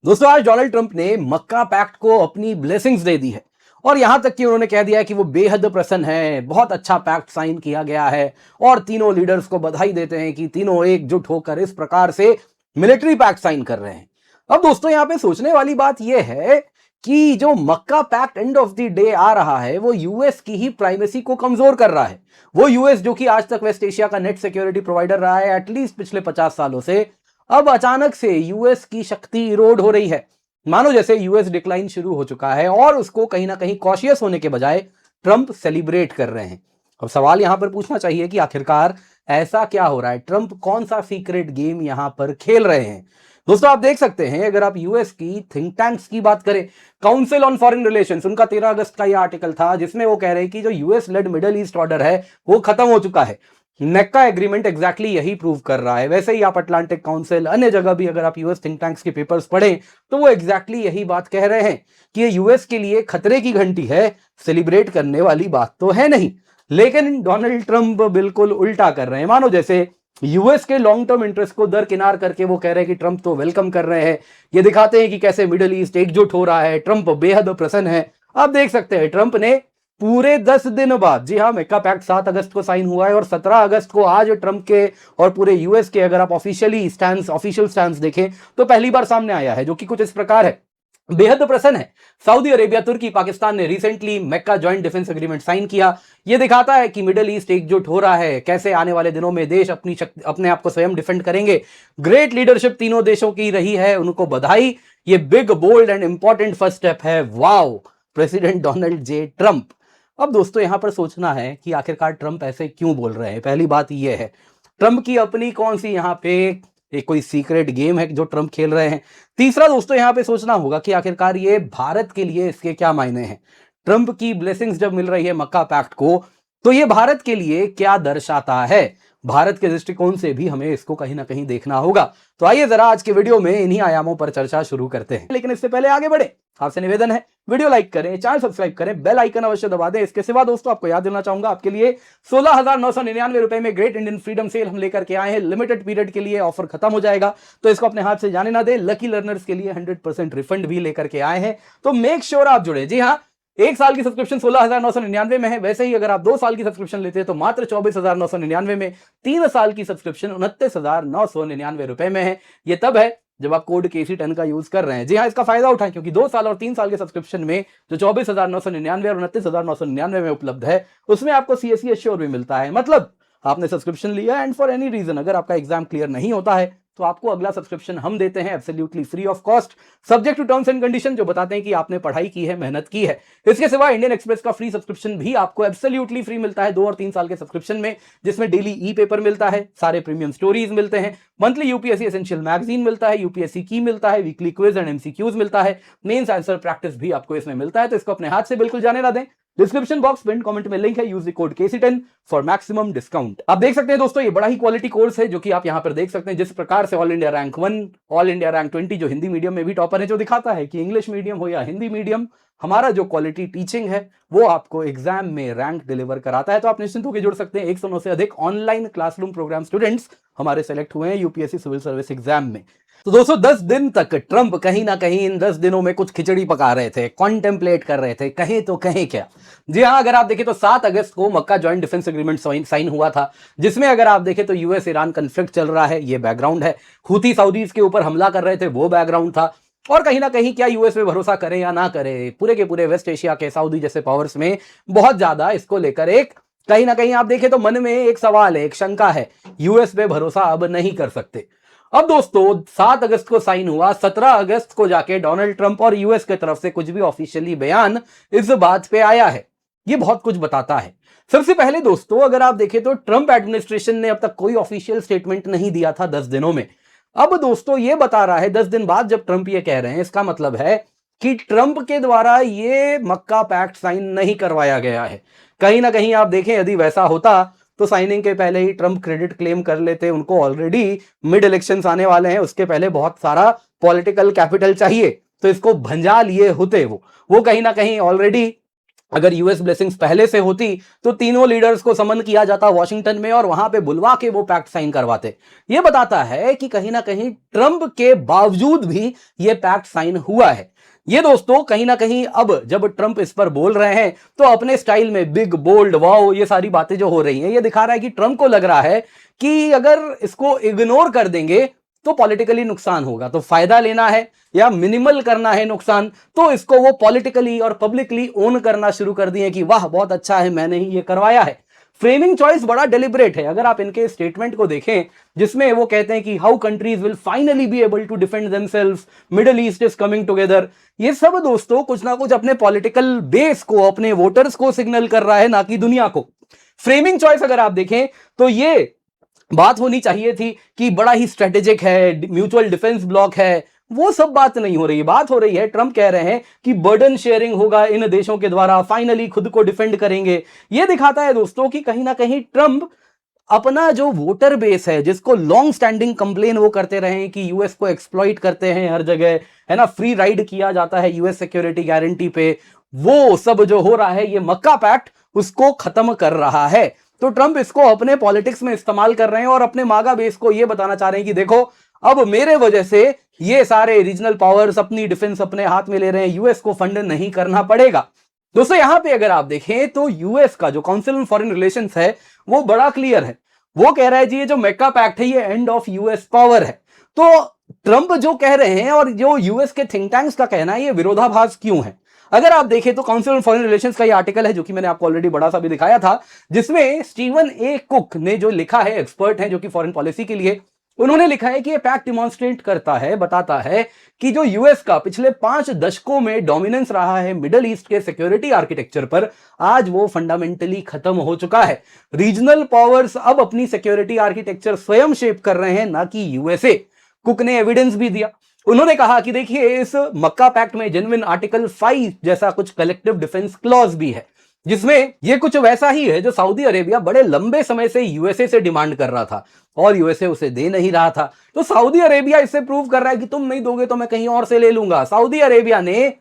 दोस्तों आज Donald Trump ने मक्का पैक्ट को अपनी ब्लेसिंग्स दे दी है और यहां तक कि उन्होंने कह दिया है कि वो बेहद प्रसन्न है। बहुत अच्छा पैक्ट साइन किया गया है और तीनों लीडर्स को बधाई देते हैं कि तीनों एकजुट होकर इस प्रकार से मिलिट्री पैक्ट साइन कर रहे हैं। अब दोस्तों यहां पे सोचने वाली बात यह है कि जो मक्का pact end of the day आ रहा है वो यूएस की ही प्राइमेसी को कमजोर कर रहा है। वो यूएस जो कि आज तक वेस्ट एशिया का नेट सिक्योरिटी प्रोवाइडर रहा है एटलीस्ट पिछले 50 सालों से, अब अचानक से यूएस की शक्ति इरोड हो रही है। मानो जैसे यूएस डिक्लाइन शुरू हो चुका है और उसको कहीं ना कहीं कॉशियस होने के बजाय ट्रंप सेलिब्रेट कर रहे हैं। अब सवाल यहां पर पूछना चाहिए कि आखिरकार ऐसा क्या हो रहा है, ट्रंप कौन सा सीक्रेट गेम यहां पर खेल रहे हैं। दोस्तों आप देख सकते हैं, अगर आप यूएस की थिंक टैंक्स की बात करें, काउंसिल ऑन फॉरेन रिलेशंस, उनका 13 अगस्त का यह आर्टिकल था जिसमें वो कह रहे हैं कि जो US led middle east order है वो खत्म हो चुका है। नेक्का एग्रीमेंट एग्जैक्टली यही प्रूव कर रहा है। वैसे ही आप अटलांटिक काउंसिल, अन्य जगह भी अगर आप यूएस थिंक टैंक्स के पेपर्स पढ़ें तो वो एग्जैक्टली यही बात कह रहे हैं कि ये यूएस के लिए खतरे की घंटी है, सेलिब्रेट करने वाली बात तो है नहीं। लेकिन डोनाल्ड ट्रंप बिल्कुल उल्टा कर रहे हैं। मानो जैसे यूएस के लॉन्ग टर्म इंटरेस्ट को दरकिनार करके वो कह रहे हैं कि ट्रंप तो वेलकम कर रहे हैं। ये दिखाते हैं कि कैसे मिडिल ईस्ट एकजुट हो रहा है, ट्रंप बेहद प्रसन्न है। आप देख सकते हैं ट्रंप ने पूरे 10 दिन बाद, जी हाँ, मेका पैक्ट 7 अगस्त को साइन हुआ है और 17 अगस्त को आज ट्रंप के और पूरे यूएस के अगर आप ऑफिशियल स्टैंड देखें तो पहली बार सामने आया है, जो कि कुछ इस प्रकार है। बेहद प्रसन्न है। सऊदी अरेबिया, तुर्की, पाकिस्तान ने recently Mecca joint defence agreement sign किया। यह दिखाता है कि मिडिल ईस्ट एकजुट हो रहा है, कैसे आने वाले दिनों में देश अपने आप को स्वयं डिफेंड करेंगे। ग्रेट लीडरशिप तीनों देशों की रही है, उनको बधाई। ये big, bold and important first step है। Wow, president Donald J Trump. अब दोस्तों यहां पर सोचना है कि आखिरकार ट्रंप ऐसे क्यों बोल रहे हैं। पहली बात यह है, ट्रंप की अपनी कौन सी यहां पे एक कोई सीक्रेट गेम है जो ट्रंप खेल रहे हैं। तीसरा दोस्तों यहां पे सोचना होगा कि आखिरकार ये भारत के लिए इसके क्या मायने हैं। ट्रंप की ब्लेसिंग्स जब मिल रही है मक्का पैक्ट को, तो ये भारत के लिए क्या दर्शाता है। भारत के दृष्टिकोण से भी हमें इसको कहीं ना कहीं देखना होगा। तो आइए जरा आज के वीडियो में इन्हीं आयामों पर चर्चा शुरू करते हैं। लेकिन इससे पहले आगे बढ़े, आपसे निवेदन है, वीडियो लाइक करें, चैनल सब्सक्राइब करें, बेल आइकन अवश्य दबा दें। इसके सिवा दोस्तों आपको याद देना चाहूंगा, आपके लिए 16,999 रुपए में ग्रेट इंडियन फ्रीडम सेल हम लेकर के आए हैं। लिमिटेड पीरियड के लिए ऑफर खत्म हो जाएगा, तो इसको अपने हाथ से जाने ना दे। लकी लर्नर्स के लिए 100% रिफंड भी लेकर के आए हैं, तो मेक श्योर आप जुड़े। जी हाँ, 1 साल की सब्सक्रिप्शन 16,999 में है। वैसे ही अगर आप 2 साल की सब्सक्रिप्शन लेते हैं तो मात्र 24,999 में। 3 साल की सब्सक्रिप्शन 29,999 रुपए में है। यह तब है जब आप कोड KC10 का यूज कर रहे हैं। जी हाँ, इसका फायदा उठाएं, क्योंकि 2 साल और 3 साल के सब्सक्रिप्शन में जो 24,999 और 29,999 में उपलब्ध है, उसमें आपको CSE एश्योर भी मिलता है। मतलब आपने सब्सक्रिप्शन लिया एंड फॉर एनी रीजन अगर आपका एग्जाम क्लियर नहीं होता है तो आपको अगला सब्सक्रिप्शन हम देते हैं absolutely free of cost, subject to terms and condition, जो बताते हैं कि आपने पढ़ाई की है, मेहनत की है। इसके सिवा इंडियन एक्सप्रेस का फ्री सब्सक्रिप्शन भी आपको एब्सोल्युटली फ्री मिलता है 2 और 3 साल के सब्सक्रिप्शन में, जिसमें डेली ई पेपर मिलता है, सारे प्रीमियम स्टोरीज मिलते हैं, मंथली यूपीएससी एसेंशियल मैगजीन मिलता है, यूपीएससी की मिलता है, वीकली क्विज एंड MCQs मिलता है, मेंस आंसर प्रैक्टिस भी आपको इसमें मिलता है। तो इसको अपने हाथ से बिल्कुल जाने ना दें। डिस्क्रिप्शन बॉक्स, पिन कमेंट में लिंक है, use the code KC10 for maximum discount. आप देख सकते हैं दोस्तों, ये बड़ा ही क्वालिटी कोर्स है जो कि आप यहां पर देख सकते हैं। जिस प्रकार से all India rank 1, all India rank 20 जो हिंदी मीडियम में भी टॉपर है, जो दिखाता है कि इंग्लिश मीडियम हो या हिंदी मीडियम, हमारा जो क्वालिटी टीचिंग है वो आपको एग्जाम में रैंक डिलीवर कराता है। तो आप निश्चिंत होकर जुड़ सकते हैं। 109 से अधिक ऑनलाइन क्लासरूम प्रोग्राम स्टूडेंट्स हमारे सेलेक्ट हुए हैं यूपीएससी सिविल सर्विस एग्जाम में। तो दोस्तों 10 दिन तक ट्रंप कहीं ना कहीं इन 10 दिनों में कुछ खिचड़ी पका रहे थे, कॉन्टेम्पलेट कर रहे थे, कहें तो कहें क्या। जी हाँ, अगर आप देखें तो 7 अगस्त को मक्का जॉइंट डिफेंस एग्रीमेंट साइन हुआ था, जिसमें अगर आप देखें तो यूएस ईरान कन्फ्लिक्ट चल रहा है, ये बैकग्राउंड है। हूथी सऊदीज के ऊपर हमला कर रहे थे, वो बैकग्राउंड था। और कहीं ना कहीं क्या यूएस में भरोसा करें या ना करें, पूरे के पूरे वेस्ट एशिया के सऊदी जैसे पावर्स में बहुत ज्यादा इसको लेकर एक कहीं ना कहीं आप देखें तो मन में एक सवाल है, एक शंका है, यूएस पे भरोसा अब नहीं कर सकते। अब दोस्तों 7 अगस्त को साइन हुआ, 17 अगस्त को जाके डोनाल्ड ट्रंप और यूएस की तरफ से कुछ भी ऑफिशियली बयान इस बात पे आया है। ये बहुत कुछ बताता है। सबसे पहले दोस्तों अगर आप देखें तो ट्रंप एडमिनिस्ट्रेशन ने अब तक कोई ऑफिशियल स्टेटमेंट नहीं दिया था 10 दिनों में। अब दोस्तों ये बता रहा है 10 दिन बाद जब ट्रंप ये कह रहे हैं, इसका मतलब है कि ट्रंप के द्वारा ये मक्का पैक्ट साइन नहीं करवाया गया है। कहीं ना कहीं आप देखें, यदि वैसा होता तो साइनिंग के पहले ही ट्रंप क्रेडिट क्लेम कर लेते। उनको ऑलरेडी मिड इलेक्शंस आने वाले हैं, उसके पहले बहुत सारा पॉलिटिकल कैपिटल चाहिए, तो इसको भंजा लिए होते। वो कहीं ना कहीं ऑलरेडी अगर यूएस ब्लेसिंग्स पहले से होती तो तीनों लीडर्स को समन किया जाता वॉशिंगटन में और वहां पे बुलवा के वो पैक्ट साइन करवाते। ये बताता है कि कहीं ना कहीं ट्रंप के बावजूद भी ये पैक्ट साइन हुआ है। ये दोस्तों कहीं ना कहीं अब जब ट्रंप इस पर बोल रहे हैं तो अपने स्टाइल में बिग बोल्ड वाओ ये सारी बातें जो हो रही हैं, ये दिखा रहा है कि ट्रंप को लग रहा है कि अगर इसको इग्नोर कर देंगे तो पॉलिटिकली नुकसान होगा, तो फायदा लेना है या मिनिमल करना है नुकसान, तो इसको वो पॉलिटिकली और पब्लिकली ओन करना शुरू कर दिए कि वाह बहुत अच्छा है, मैंने ही ये करवाया है। फ्रेमिंग चॉइस बड़ा डेलिब्रेट है। अगर आप इनके स्टेटमेंट को देखें जिसमें वो कहते हैं कि how countries will finally be able to defend themselves, Middle East is coming together, ये सब दोस्तों कुछ ना कुछ अपने पॉलिटिकल बेस को, अपने वोटर्स को सिग्नल कर रहा है, ना कि दुनिया को। फ्रेमिंग चॉइस अगर आप देखें तो ये बात होनी चाहिए थी कि बड़ा ही स्ट्रेटेजिक है, म्यूचुअल डिफेंस ब्लॉक है, वो सब बात नहीं हो रही है। बात हो रही है, ट्रंप कह रहे हैं कि बर्डन शेयरिंग होगा इन देशों के द्वारा, फाइनली खुद को डिफेंड करेंगे। ये दिखाता है दोस्तों कि कहीं ना कहीं ट्रंप अपना जो वोटर बेस है, जिसको लॉन्ग स्टैंडिंग कंप्लेन वो करते रहे कि यूएस को एक्सप्लॉइट करते हैं हर जगह, है ना, फ्री राइड किया जाता है यूएस सिक्योरिटी गारंटी पे, वो सब जो हो रहा है, ये मक्का पैक्ट उसको खत्म कर रहा है। तो ट्रंप इसको अपने पॉलिटिक्स में इस्तेमाल कर रहे हैं और अपने मागा बेस को ये बताना चाह रहे हैं कि देखो अब मेरे वजह से ये सारे रीजनल पावर्स अपनी डिफेंस अपने हाथ में ले रहे हैं, यूएस को फंड नहीं करना पड़ेगा। दोस्तों यहां पे अगर आप देखें तो यूएस का जो काउंसिल ऑन फॉरेन रिलेशंस है वो बड़ा क्लियर है। वो कह रहा है जी ये जो मक्का पैक्ट है ये एंड ऑफ यूएस पावर है। तो ट्रंप जो कह रहे हैं और जो यूएस के थिंक टैंक्स का कहना है, ये विरोधाभास क्यों है? अगर आप देखें तो काउंसिल ऑन फॉरेन रिलेशंस का ये आर्टिकल है जो कि मैंने आपको ऑलरेडी बड़ा सा भी दिखाया था, जिसमें स्टीवन ए कुक ने जो लिखा है, एक्सपर्ट है जो कि फॉरेन पॉलिसी के लिए, उन्होंने लिखा है कि ये पैक्ट डिमॉन्स्ट्रेट करता है, बताता है कि जो यूएस का पिछले 5 दशकों में डोमिनेंस रहा है मिडिल ईस्ट के सिक्योरिटी आर्किटेक्चर पर, आज वो फंडामेंटली खत्म हो चुका है। रीजनल पावर्स अब अपनी सिक्योरिटी आर्किटेक्चर स्वयं शेप कर रहे हैं, ना कि यूएसए। कुक ने एविडेंस भी दिया। उन्होंने कहा कि देखिए इस मक्का पैक्ट में जेन्युइन आर्टिकल 5 जैसा कुछ कलेक्टिव डिफेंस क्लॉज भी है, जिसमें ये कुछ वैसा ही है जो सऊदी अरेबिया बड़े लंबे समय से यूएसए से डिमांड कर रहा था और यूएसए उसे दे नहीं रहा था। तो सऊदी अरेबिया इससे प्रूव कर रहा है कि तुम नहीं दोगे तो मैं कहीं और से ले लूंगा। सऊदी अरेबिया ने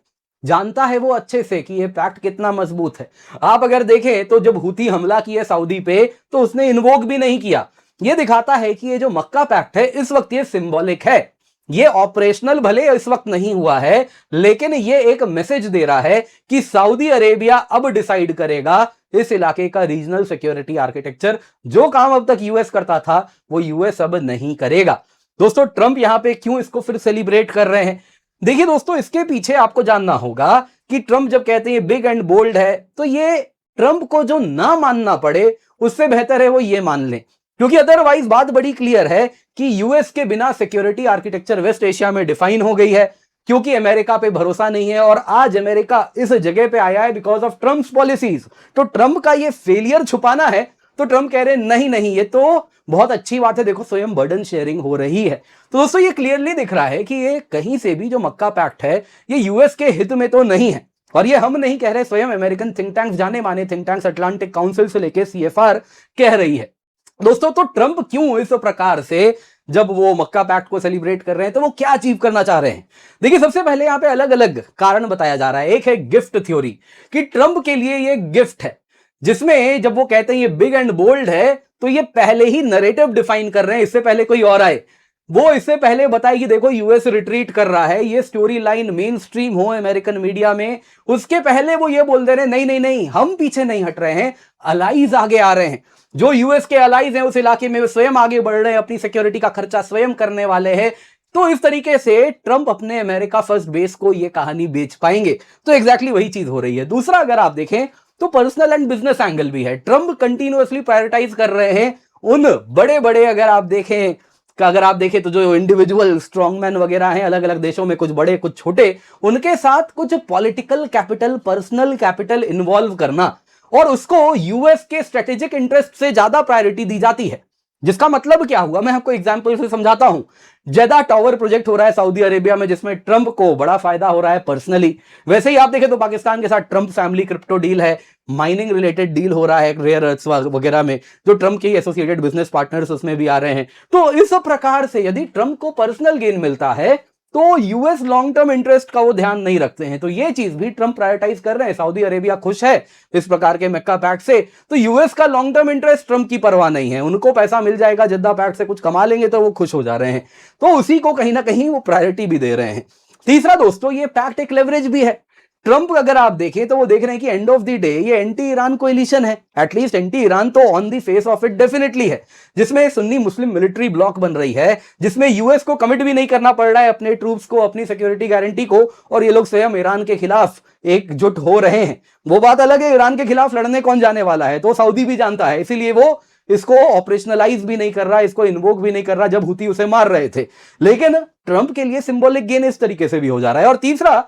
जानता है वो अच्छे से कि ये पैक्ट कितना मजबूत है। आप अगर देखें तो जब हुती हमला किया सऊदी पे तो उसने इन्वोक भी नहीं किया। ये दिखाता है कि ये जो मक्का पैक्ट है इस वक्त ये सिंबॉलिक है, ये ऑपरेशनल भले इस वक्त नहीं हुआ है, लेकिन ये एक मैसेज दे रहा है कि सऊदी अरेबिया अब डिसाइड करेगा इस इलाके का रीजनल सिक्योरिटी आर्किटेक्चर। जो काम अब तक यूएस करता था वो यूएस अब नहीं करेगा। दोस्तों ट्रंप यहां पे क्यों इसको फिर सेलिब्रेट कर रहे हैं? देखिए दोस्तों, इसके पीछे आपको जानना होगा कि ट्रंप जब कहते हैं बिग एंड बोल्ड है, तो ये ट्रंप को जो ना मानना पड़े उससे बेहतर है वो ये मान लें, क्योंकि अदरवाइज बात बड़ी क्लियर है कि यूएस के बिना सिक्योरिटी आर्किटेक्चर वेस्ट एशिया में डिफाइन हो गई है, क्योंकि अमेरिका पे भरोसा नहीं है और आज अमेरिका इस जगह पे आया है बिकॉज ऑफ ट्रंप्स पॉलिसीज। तो ट्रंप का ये फेलियर छुपाना है, तो ट्रंप कह रहे हैं नहीं नहीं ये तो बहुत अच्छी बात है, देखो स्वयं बर्डन शेयरिंग हो रही है। तो दोस्तों ये क्लियरली दिख रहा है कि ये कहीं से भी जो मक्का पैक्ट है ये यूएस के हित में तो नहीं है। और ये हम नहीं कह रहे, स्वयं अमेरिकन थिंक टैंक्स, जाने माने थिंक टैंक्स, अटलांटिक काउंसिल से लेकर सीएफआर कह रही है। दोस्तों तो ट्रंप क्यों इस प्रकार से जब वो मक्का पैक्ट को सेलिब्रेट कर रहे हैं तो वो क्या अचीव करना चाह रहे हैं? देखिए सबसे पहले यहां पे अलग अलग कारण बताया जा रहा है। एक है गिफ्ट थ्योरी, कि ट्रंप के लिए ये गिफ्ट है, जिसमें जब वो कहते हैं ये बिग एंड बोल्ड है तो ये पहले ही नरेटिव डिफाइन कर रहे हैं, इससे पहले कोई और आए। वो इससे पहले बताए कि देखो यूएस रिट्रीट कर रहा है, ये स्टोरी लाइन मेन स्ट्रीम हो अमेरिकन मीडिया में, उसके पहले वो ये बोल दे रहे हैं नहीं नहीं नहीं हम पीछे नहीं हट रहे हैं, अलाइज आगे आ रहे हैं। जो यूएस के अलाइज हैं उस इलाके में स्वयं आगे बढ़ रहे हैं, अपनी सिक्योरिटी का खर्चा स्वयं करने वाले हैं। तो इस तरीके से ट्रंप अपने अमेरिका फर्स्ट बेस को ये कहानी बेच पाएंगे। तो एग्जैक्टली वही चीज हो रही है। दूसरा अगर आप देखें तो पर्सनल एंड बिजनेस एंगल भी है। ट्रंप कंटिन्यूअसली प्रायोरिटाइज कर रहे हैं उन बड़े बड़े, अगर आप देखें तो जो इंडिविजुअल स्ट्रॉन्गमैन वगैरह हैं अलग अलग देशों में, कुछ बड़े कुछ छोटे, उनके साथ कुछ political capital, personal capital involve करना, और उसको यूएस के स्ट्रेटेजिक इंटरेस्ट से ज्यादा प्रायोरिटी दी जाती है। जिसका मतलब क्या हुआ, मैं आपको एग्जांपल से समझाता हूं। जेदा टावर प्रोजेक्ट हो रहा है सऊदी अरेबिया में, जिसमें ट्रंप को बड़ा फायदा हो रहा है पर्सनली। वैसे ही आप देखें तो पाकिस्तान के साथ ट्रंप फैमिली क्रिप्टो डील है, माइनिंग रिलेटेड डील हो रहा है रेयर अर्थ्स वगैरह में, जो ट्रंप के एसोसिएटेड बिजनेस पार्टनर्स उसमें भी आ रहे हैं। तो इस प्रकार से यदि ट्रंप को पर्सनल गेन मिलता है तो यूएस लॉन्ग टर्म इंटरेस्ट का वो ध्यान नहीं रखते हैं। तो ये चीज भी ट्रंप प्रायोरिटाइज कर रहे हैं। सऊदी अरेबिया खुश है इस प्रकार के मक्का पैक्ट से, तो यूएस का लॉन्ग टर्म इंटरेस्ट ट्रंप की परवाह नहीं है। उनको पैसा मिल जाएगा, जद्दा पैक्ट से कुछ कमा लेंगे तो वो खुश हो जा रहे हैं। तो उसी को कहीं ना कहीं वो प्रायोरिटी भी दे रहे हैं। तीसरा दोस्तों, ये पैक्ट एक लेवरेज भी है। ट्रंप अगर आप देखें तो वो देख रहे हैं कि एंड ऑफ द डे ये एंटी ईरान कोएलिशन है। एटलीस्ट एंटी ईरान तो on the face of it definitely है, जिसमें सुन्नी मुस्लिम मिलिट्री ब्लॉक बन रही है, जिसमें यूएस को कमिट भी नहीं करना पड़ रहा है अपने ट्रूप्स को, अपनी सिक्योरिटी गारंटी को, और ये लोग स्वयं ईरान के खिलाफ एकजुट हो रहे हैं। वो बात अलग है, ईरान के खिलाफ लड़ने कौन जाने वाला है, तो सऊदी भी जानता है, इसीलिए वो इसको ऑपरेशनलाइज भी नहीं कर रहा, इसको इन्वोक भी नहीं कर रहा जब हुती उसे मार रहे थे। लेकिन ट्रंप के लिए सिंबॉलिक गेन इस तरीके से भी हो जा रहा है। और तीसरा,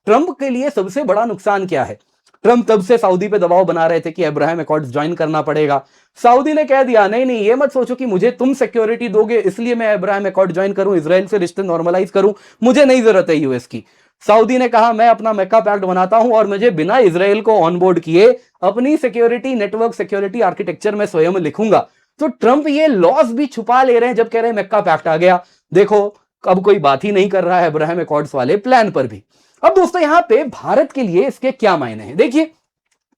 ट्रंप के लिए सबसे बड़ा नुकसान क्या है? ट्रंप तब से सऊदी पे दबाव बना रहे थे कि अब्राहम अकॉर्ड्स ज्वाइन करना पड़ेगा। सऊदी ने कह दिया नहीं नहीं, ये मत सोचो कि मुझे तुम सिक्योरिटी दोगे इसलिए मैं अब्राहम अकॉर्ड ज्वाइन करूं, इजराइल से रिश्ते नॉर्मलाइज करूं, मुझे नहीं जरूरत है यूएस की। सऊदी ने कहा मैं अपना मक्का पैक्ट बनाता हूं और मुझे बिना इजराइल को ऑनबोर्ड किए अपनी सिक्योरिटी नेटवर्क सिक्योरिटी आर्किटेक्चर में स्वयं लिखूंगा। तो ट्रंप ये लॉस भी छुपा ले रहे हैं जब कह रहे हैं मक्का पैक्ट आ गया। देखो अब कोई बात ही नहीं कर रहा है अब्राहम अकॉर्ड्स वाले प्लान पर भी। अब दोस्तों यहां पे भारत के लिए इसके क्या मायने हैं? देखिए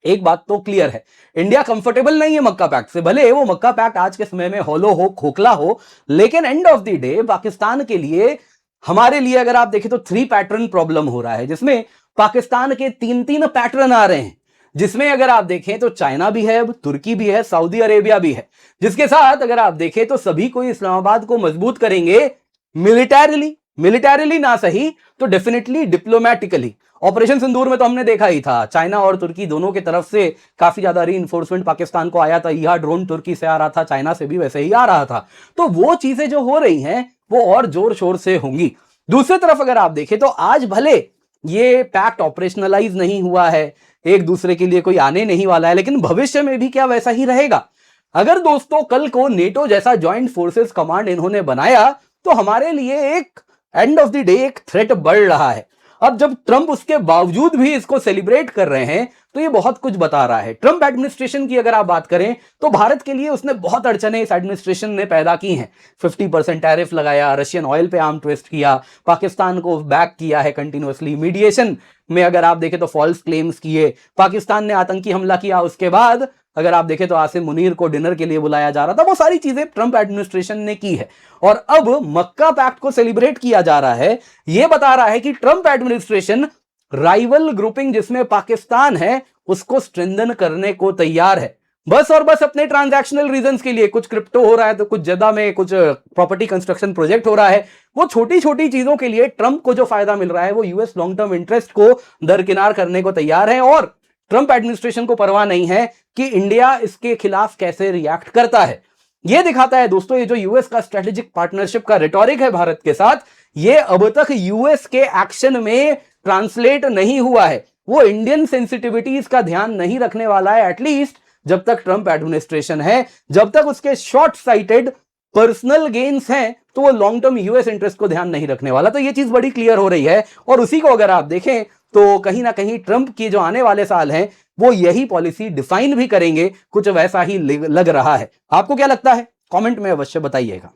एक बात तो क्लियर है, इंडिया कंफर्टेबल नहीं है मक्का पैक्ट से। भले वो मक्का पैक्ट आज के समय में हॉलो हो, खोखला हो, लेकिन and of the day Pakistan के लिए, हमारे लिए अगर आप देखें तो 3 पैटर्न प्रॉब्लम हो रहा है, जिसमें पाकिस्तान के 3 पैटर्न आ रहे हैं। जिसमें अगर आप देखें तो चाइना भी है, अब तुर्की भी है, सऊदी अरेबिया भी है, जिसके साथ अगर आप देखें तो सभी कोई इस्लामाबाद को मजबूत करेंगे मिलिटरीली ना सही तो डेफिनेटली डिप्लोमेटिकली। ऑपरेशन सिंदूर में तो हमने देखा ही था, चाइना और तुर्की दोनों की तरफ से काफी ज्यादा रीइंफोर्समेंट पाकिस्तान को आया था। यह ड्रोन तुर्की से आ रहा था, चाइना से भी वैसे ही आ रहा था। तो वो चीजें जो हो रही हैं वो और जोर शोर से होंगी। दूसरी तरफ अगर आप देखें तो आज भले ये पैक्ट ऑपरेशनलाइज नहीं हुआ है, एक दूसरे के लिए कोई आने नहीं वाला है, लेकिन भविष्य में भी क्या वैसा ही रहेगा? अगर दोस्तों कल को नेटो जैसा ज्वाइंट फोर्सेस कमांड इन्होंने बनाया तो हमारे लिए एक एंड ऑफ द डे एक थ्रेट बढ़ रहा है। अब जब ट्रंप उसके बावजूद भी इसको सेलिब्रेट कर रहे हैं तो ये बहुत कुछ बता रहा है। ट्रंप एडमिनिस्ट्रेशन की अगर आप बात करें तो भारत के लिए उसने बहुत अड़चने इस एडमिनिस्ट्रेशन ने पैदा की हैं। 50% टैरिफ लगाया, रशियन ऑयल पे आर्म ट्विस्ट किया, पाकिस्तान को बैक किया है कंटिन्यूअसली, मीडिएशन में अगर आप देखें तो फॉल्स क्लेम्स किए, पाकिस्तान ने आतंकी हमला किया, उसके बाद अगर आप देखें तो आसिम मुनीर को डिनर के लिए बुलाया जा रहा था। वो सारी चीजें ट्रंप एडमिनिस्ट्रेशन ने की है। और अब मक्का पैक्ट को सेलिब्रेट किया जा रहा है, यह बता रहा है कि ट्रंप एडमिनिस्ट्रेशन राइवल ग्रुपिंग जिसमें पाकिस्तान है उसको स्ट्रेंथन करने को तैयार है, बस और बस अपने ट्रांजैक्शनल रीजंस के लिए। कुछ क्रिप्टो हो रहा है तो कुछ जद्दा में कुछ प्रॉपर्टी कंस्ट्रक्शन प्रोजेक्ट हो रहा है, वो छोटी छोटी चीजों के लिए ट्रंप को जो फायदा मिल रहा है वो यूएस लॉन्ग टर्म इंटरेस्ट को दरकिनार करने को तैयार है। और ट्रंप एडमिनिस्ट्रेशन को परवाह नहीं है कि इंडिया इसके खिलाफ कैसे रिएक्ट करता है। यह दिखाता है दोस्तों ये जो यूएस का स्ट्रेटेजिक पार्टनरशिप का रिटोरिक है भारत के साथ, ये अब तक यूएस के एक्शन में ट्रांसलेट नहीं हुआ है। वो इंडियन सेंसिटिविटीज का ध्यान नहीं रखने वाला है, एटलीस्ट जब तक ट्रंप एडमिनिस्ट्रेशन है। जब तक उसके शॉर्ट साइटेड पर्सनल गेन्स हैं तो वो लॉन्ग टर्म यूएस इंटरेस्ट को ध्यान नहीं रखने वाला। तो ये चीज बड़ी क्लियर हो रही है। और उसी को अगर आप देखें तो कहीं ना कहीं ट्रंप की जो आने वाले साल हैं वो यही पॉलिसी डिफाइन भी करेंगे, कुछ वैसा ही लग रहा है। आपको क्या लगता है? कमेंट में अवश्य बताइएगा।